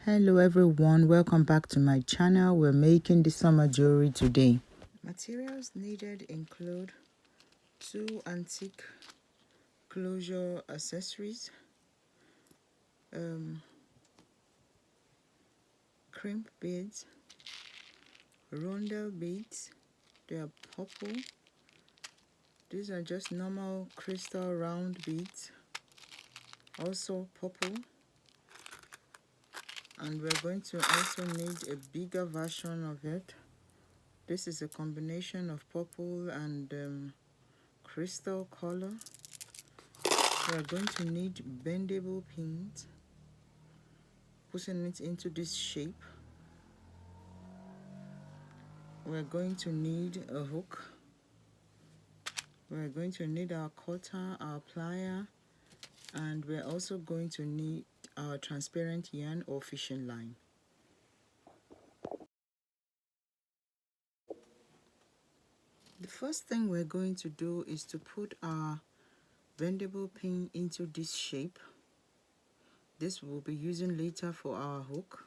Hello everyone, welcome back to my channel. We're making the summer jewelry today. Materials needed include 2 antique closure accessories, crimp beads, rondelle beads. They are purple. These are just normal crystal round beads, also purple. And we're going to also need a bigger version of it. This is a combination of purple and crystal color. We're going to need bendable pins, putting it into this shape. We're going to need a hook. We're going to need our cutter, our plier, and we're also going to need our transparent yarn or fishing line. The first thing we're going to do is to put our bendable pin into this shape. This we'll be using later for our hook.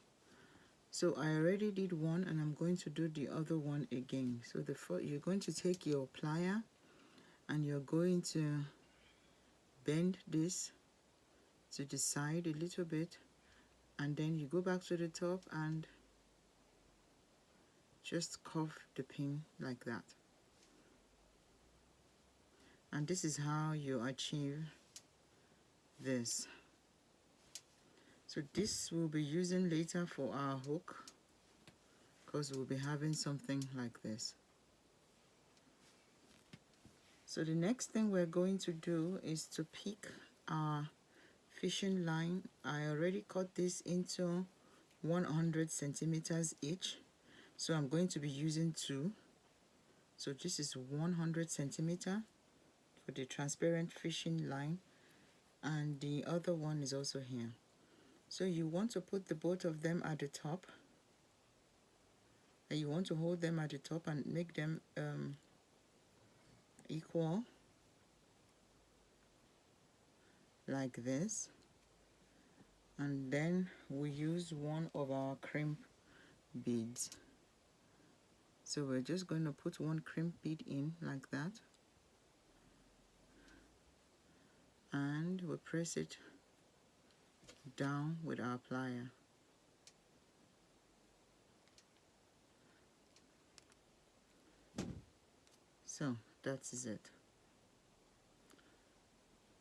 So I already did one and I'm going to do the other one again. So you're going to take your plier and you're going to bend this to the side a little bit, and then you go back to the top and just curve the pin like that. And this is how you achieve this. So this we'll be using later for our hook, because we'll be having something like this. So the next thing we're going to do is to pick our fishing line. I already cut this into 100 centimeters each, so I'm going to be using 2. So this is 100 centimeter for the transparent fishing line, and the other one is also here. So you want to put the both of them at the top, and you want to hold them at the top and make them equal like this. And then we use one of our crimp beads. So we're just going to put one crimp bead in like that, and we press it down with our plier. So that is it.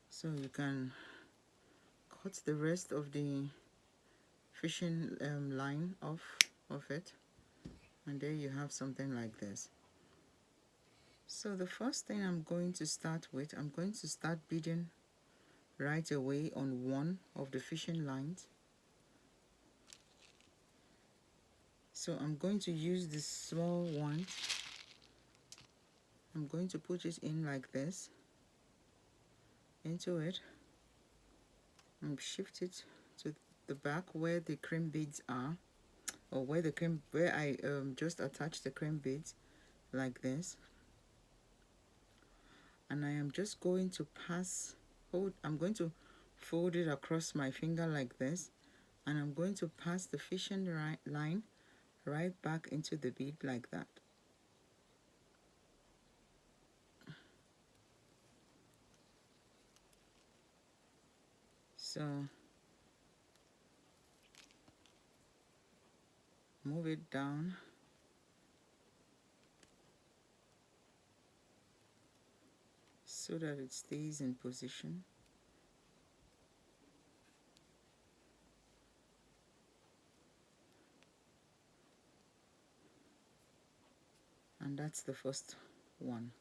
So you can cut the rest of the fishing line off of it, and there you have something like this. So the first thing I'm going to start with, I'm going to start beading right away on one of the fishing lines. So I'm going to use this small one. I'm going to put it in like this into it and shift it to the back where the crimp beads are, or where I just attached the crimp beads like this. And I am just going to I'm going to fold it across my finger like this, and I'm going to pass the fishing line right back into the bead like that. So move it down, so that it stays in position. And that's the first one.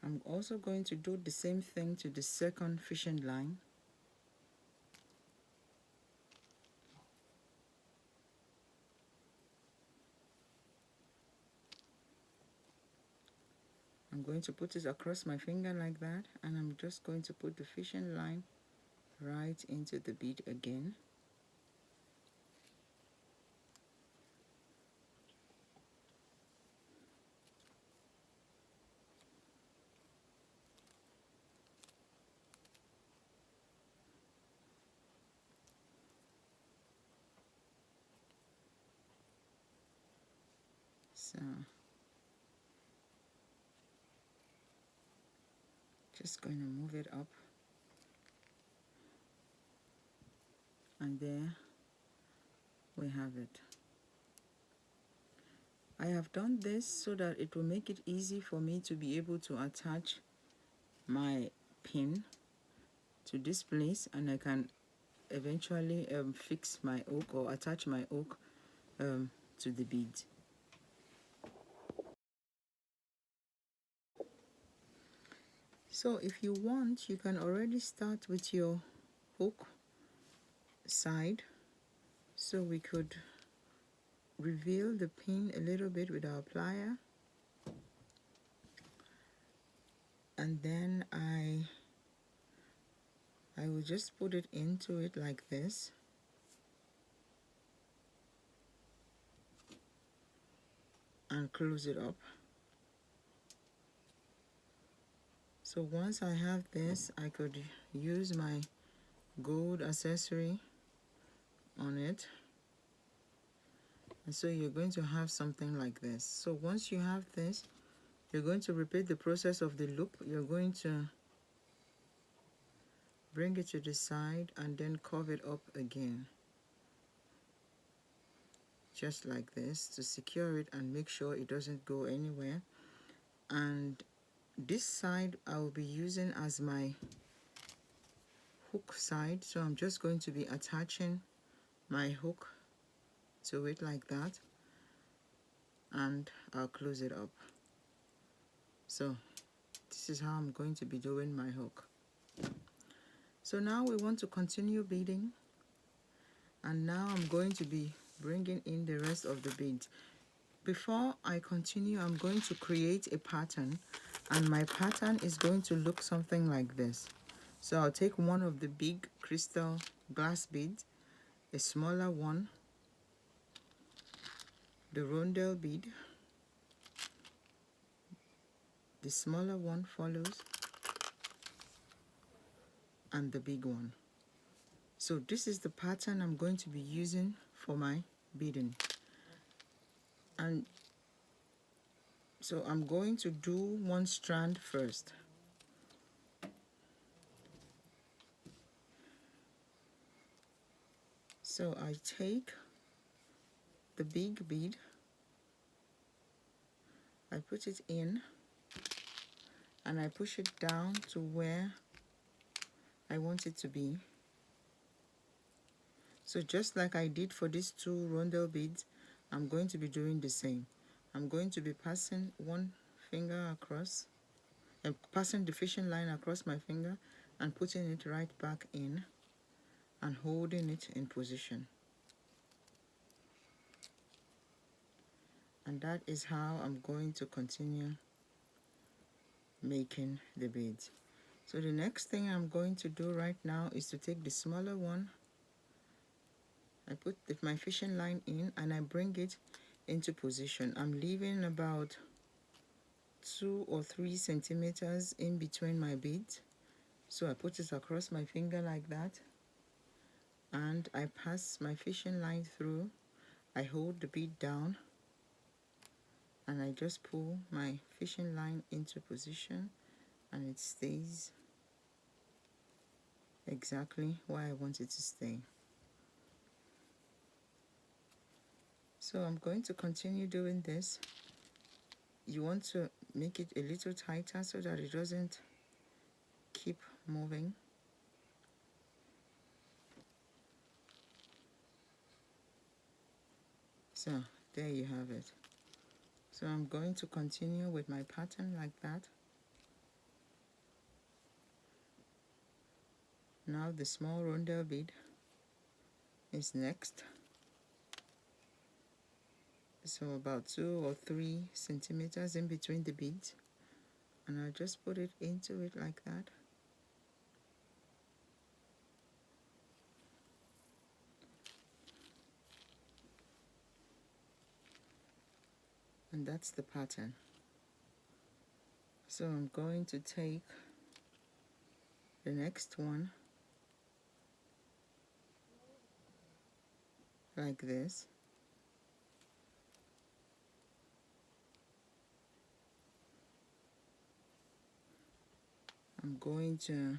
I'm also going to do the same thing to the second fishing line. I'm going to put it across my finger like that, and I'm just going to put the fishing line right into the bead again. So just going to move it up, and there we have it. I have done this so that it will make it easy for me to be able to attach my pin to this place, and I can eventually fix my hook or attach my hook to the bead. So if you want, you can already start with your hook side, so we could reveal the pin a little bit with our plier, and then I will just put it into it like this, and close it up. So once I have this, I could use my gold accessory on it, and so you're going to have something like this. So once you have this, you're going to repeat the process of the loop. You're going to bring it to the side and then curve it up again, just like this, to secure it and make sure it doesn't go anywhere. And this side I will be using as my hook side, so I'm just going to be attaching my hook to it like that, and I'll close it up. So this is how I'm going to be doing my hook. So now we want to continue beading, and now I'm going to be bringing in the rest of the beads. Before I continue, I'm going to create a pattern, and my pattern is going to look something like this. So I'll take one of the big crystal glass beads, a smaller one, the rondelle bead, the smaller one follows, and the big one. So this is the pattern I'm going to be using for my beading. And so I'm going to do one strand first. So I take the big bead, I put it in, and I push it down to where I want it to be. So just like I did for these two rondelle beads, I'm going to be doing the same. I'm going to be passing one finger across, and passing the fishing line across my finger and putting it right back in and holding it in position. And that is how I'm going to continue making the beads. So the next thing I'm going to do right now is to take the smaller one. I put my fishing line in and I bring it into position. I'm leaving about 2 or 3 centimeters in between my beads. So I put it across my finger like that, and I pass my fishing line through. I hold the bead down, and I just pull my fishing line into position, and it stays exactly where I want it to stay. So I'm going to continue doing this. You want to make it a little tighter so that it doesn't keep moving. So there you have it. So I'm going to continue with my pattern like that. Now the small rondelle bead is next. So about 2 or 3 centimeters in between the beads, and I'll just put it into it like that. And that's the pattern. So I'm going to take the next one like this, I'm going to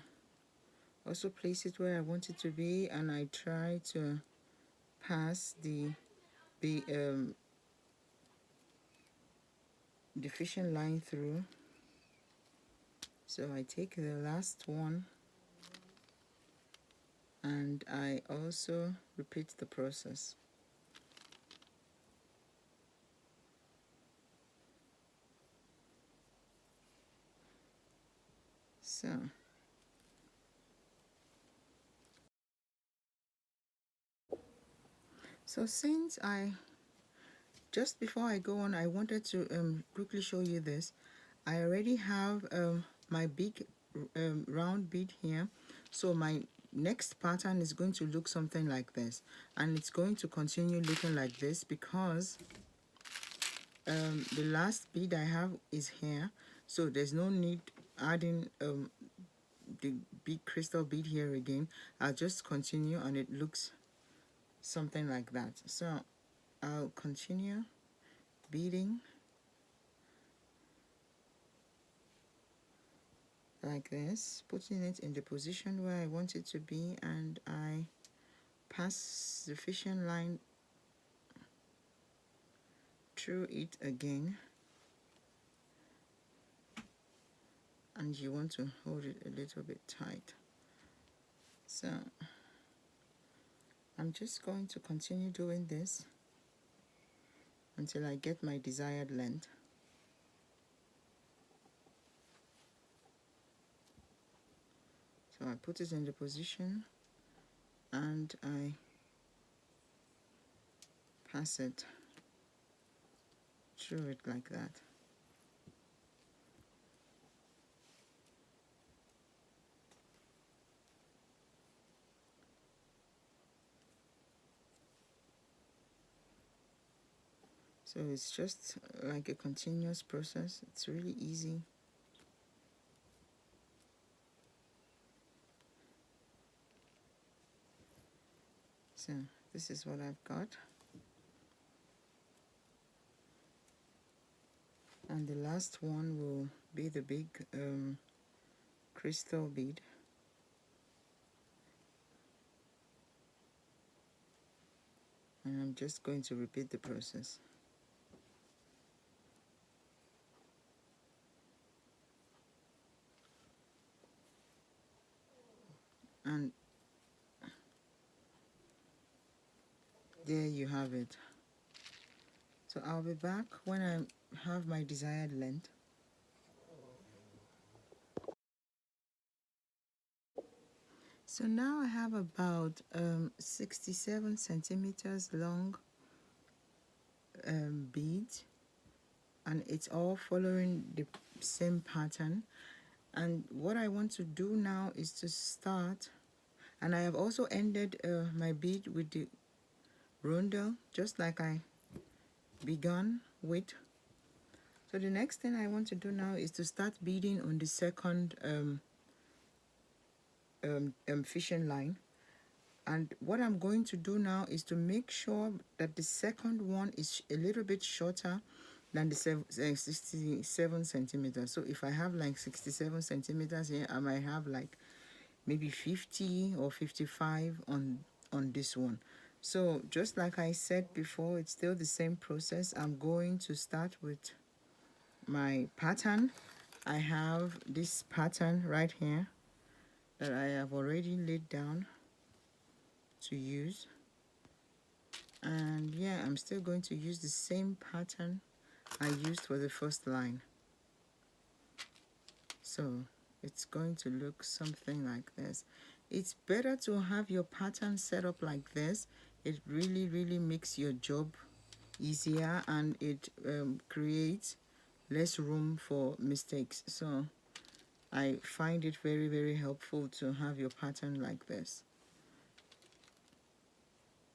also place it where I want it to be, and I try to pass the fishing line through. So I take the last one and I also repeat the process. So since just before I go on, I wanted to quickly show you this. I already have my big round bead here, so my next pattern is going to look something like this, and it's going to continue looking like this because the last bead I have is here, so there's no need adding the big crystal bead here again. I'll just continue and it looks something like that. So I'll continue beading like this, putting it in the position where I want it to be, and I pass the fishing line through it again, and you want to hold it a little bit tight. So I'm just going to continue doing this until I get my desired length. So I put it in the position and I pass it through it like that. So it's just like a continuous process. It's really easy. So this is what I've got. And the last one will be the big crystal bead. And I'm just going to repeat the process. And there you have it. So I'll be back when I have my desired length. So now I have about 67 centimeters long bead, and it's all following the same pattern. And what I want to do now is to start, and I have also ended my bead with the rondelle, just like I began with. So the next thing I want to do now is to start beading on the second fishing line. And what I'm going to do now is to make sure that the second one is a little bit shorter than the 67 centimeters. So if I have like 67 centimeters here, I might have like maybe 50 or 55 on this one. So just like I said before, it's still the same process. I'm going to start with my pattern. I have this pattern right here that I have already laid down to use, and yeah, I'm still going to use the same pattern I used for the first line. So it's going to look something like this. It's better to have your pattern set up like this. It really makes your job easier, and it creates less room for mistakes. So I find it very helpful to have your pattern like this.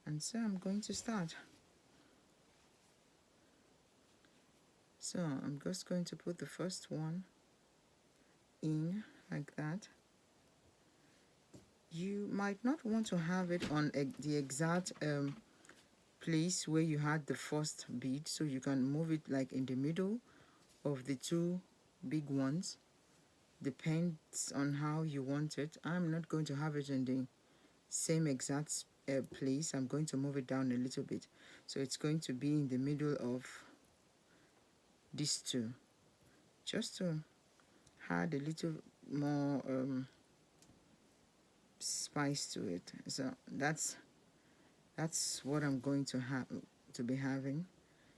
And so I'm going to start. So I'm just going to put the first one in like that. You might not want to have it on the exact place where you had the first bead, so you can move it like in the middle of the two big ones. depends on how you want it. I'm not going to have it in the same exact place. I'm going to move it down a little bit, so it's going to be in the middle of these two, just to add a little more spice to it. So that's what I'm going to be having.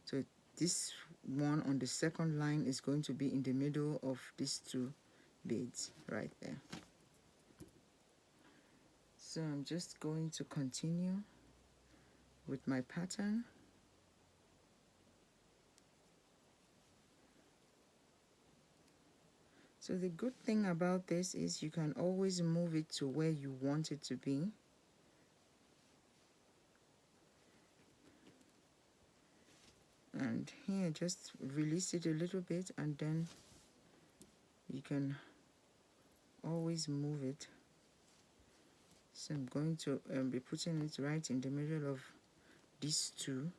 So this one on the second line is going to be in the middle of these two beads right there. So I'm just going to continue with my pattern. So the good thing about this is you can always move it to where you want it to be. And here, just release it a little bit, and then you can always move it. So I'm going to be putting it right in the middle of these two.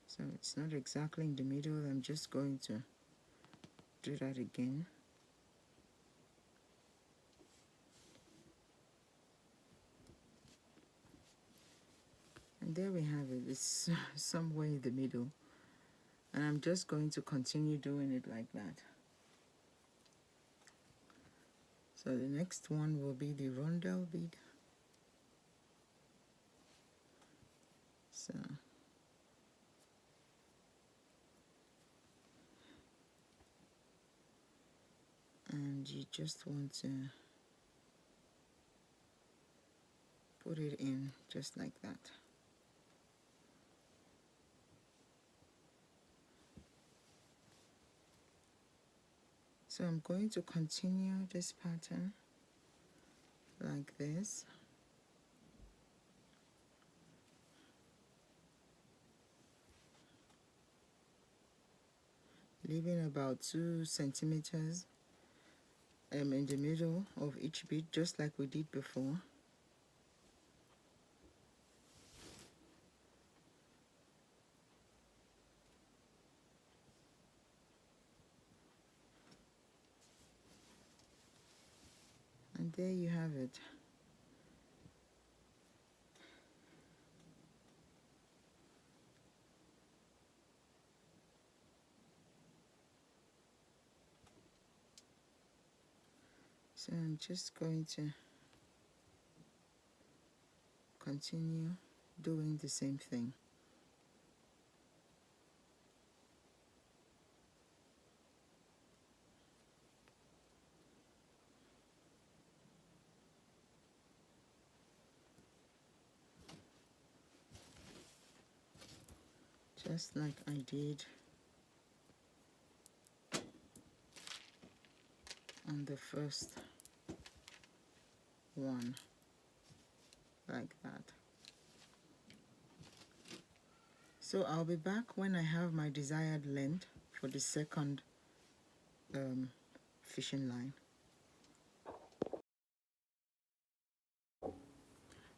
So it's not exactly in the middle. I'm just going to do that again. And there we have it. It's somewhere in the middle. And I'm just going to continue doing it like that. So the next one will be the rondelle bead. So and you just want to put it in just like that. So I'm going to continue this pattern like this. Leaving about 2 centimeters in the middle of each bead, just like we did before. And there you have it. So I'm just going to continue doing the same thing. Just like I did on the first one, like that. So I'll be back when I have my desired length for the second fishing line.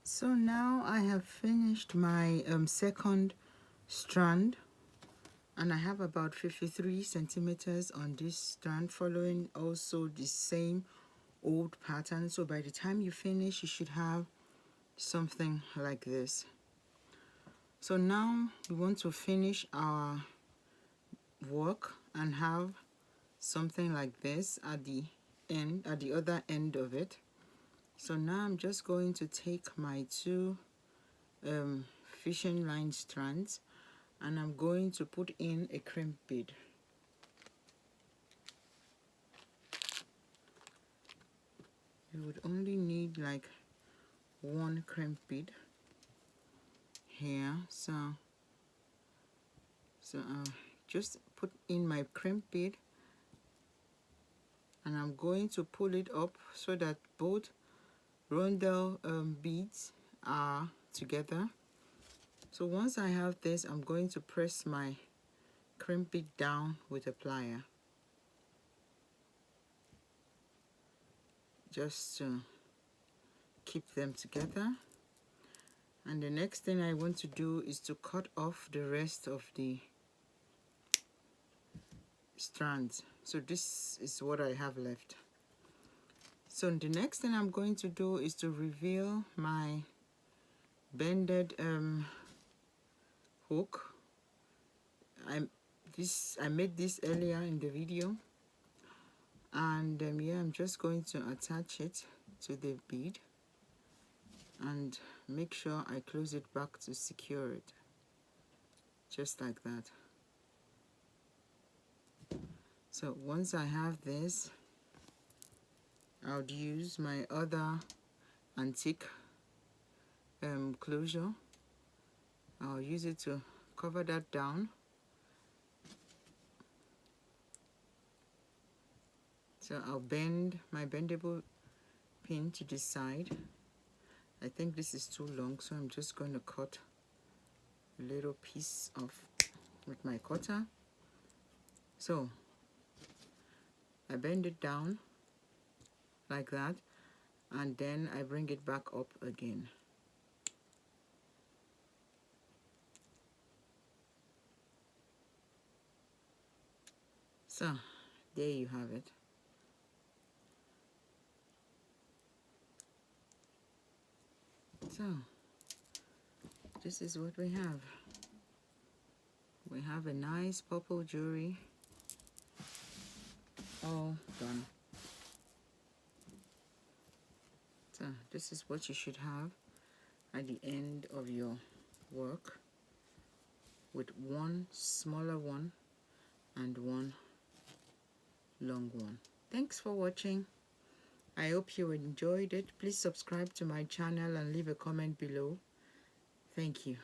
So now I have finished my second strand, and I have about 53 centimeters on this strand, following also the same old pattern. So by the time you finish, you should have something like this. So now we want to finish our work and have something like this at the end, at the other end of it. So now I'm just going to take my 2 fishing line strands, and I'm going to put in a crimp bead. You would only need like 1 crimp bead here. So I'll just put in my crimp bead, and I'm going to pull it up so that both rondelle beads are together. So once I have this, I'm going to press my crimp bead down with a plier, just to keep them together. And the next thing I want to do is to cut off the rest of the strands. So this is what I have left. So the next thing I'm going to do is to reveal my bended hook. I made this earlier in the video, and yeah, I'm just going to attach it to the bead and make sure I close it back to secure it, just like that. So once I have this, I'll use my other antique closure. I'll use it to cover that down. So I'll bend my bendable pin to the side. I think this is too long, so I'm just going to cut a little piece off with my cutter. So I bend it down like that, and then I bring it back up again. So there you have it. So this is what we have. We have a nice purple jewelry all done. So this is what you should have at the end of your work, with one smaller one and one long one. Thanks for watching. I hope you enjoyed it. Please subscribe to my channel and leave a comment below. Thank you.